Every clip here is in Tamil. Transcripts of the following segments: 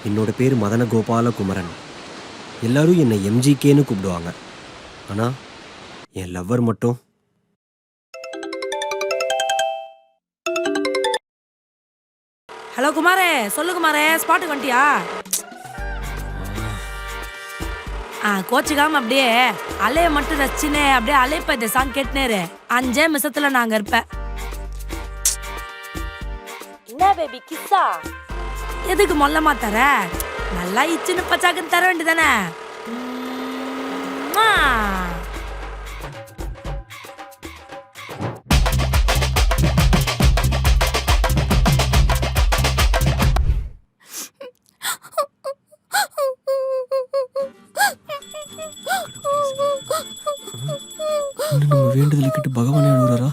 என்னோட பேர் மதன கோபால குமரன். எல்லாரும் என்னை எம்ஜிகேன்னு கூப்பிடுவாங்க. ஆனால் என் லவ்வர் மட்டும் ஹலோ குமாரே, சொல்லு குமாரே, ஸ்பாட்டுக்கு வந்துட்டியா? கோச்சுக்காம அப்படியே அலைய மட்டும் ரசிச்சுன்னு அப்படியே அலைப்ப இந்த சாங் கேட்டுனேரு. 5 நிமிஷத்துல நாங்க இருப்பேன். என்ன பேபி கிஸ்ஸா? எதுக்கு மொல்லமா தர? நல்லா இச்சுன்னு பச்சாக்குன்னு தர வேண்டியதானே? நம்ம வேண்டுதல் கிட்ட பகவானே அழுகுறாரா?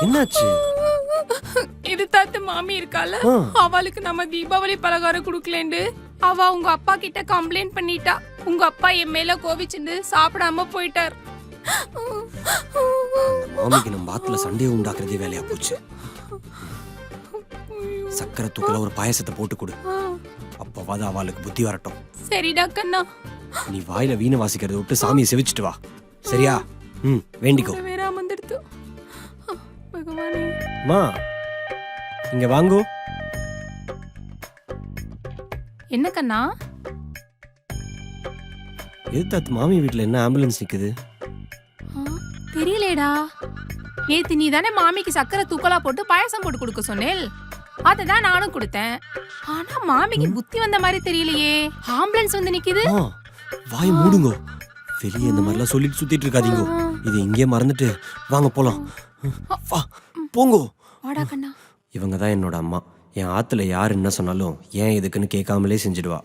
என்னாச்சு? இது தாத்து மாமி இருக்கால, அவளுக்கு நம்ம தீபாவளி பலகாரம் குடுக்கலேண்டு அவ உங்க அப்பா கிட்ட கம்ப்ளைண்ட் பண்ணிட்டா. உங்க அப்பா என் மேல கோவிச்சுண்டு சாப்பிடாம போயிட்டார். மாமிக்கு நம்ம பாத்துல சண்டையை உண்டாக்குறதே வேலையா போச்சு. சக்கரை தூக்கல ஒரு பாயசத்தை போட்டு கொடு, அப்பவாது அவளுக்கு புத்தி வரட்டும். சரிடா கண்ணா. நீ வாயில வீணை வாசிக்கிறத விட்டு சாமியை செவிச்சிட்டு வா, சரியா? வேண்டிக்கோ. வேற அமர்ந்துடுத்து. பகவானே. மா இங்க வாங்கோ. என்ன கண்ணா? எதுத்தாத்து மாமி வீட்டுல என்ன ஆம்புலன்ஸ் நிக்குது? தெரியலேடா. நேத்து நீ தானே மாமிக்கு சக்கரை தூக்கலா போட்டு பாயசம் போட்டு கொடுக்க சொன்னேல், அததான் நானும் கொடுத்தேன். ஆனா மாமிக்கு புத்தி வந்த மாதிரி தெரியலையே. ஆம்புலன்ஸ் வந்து நிக்குது. வாய் மூடுங்கோ. வெளியே இந்த மாதிரிலாம் சொல்லிட்டு சுத்திட்டு இருக்காதீங்கோ. இது இங்கே மறந்துட்டு வாங்க போலாம். வா போங்கோ. வாடா கண்ணா. இவங்க தான் என்னோட அம்மா. என் ஆத்துல யார் என்ன சொன்னாலும் ஏன் எதுக்குன்னு கேட்காமலே செஞ்சிடுவா.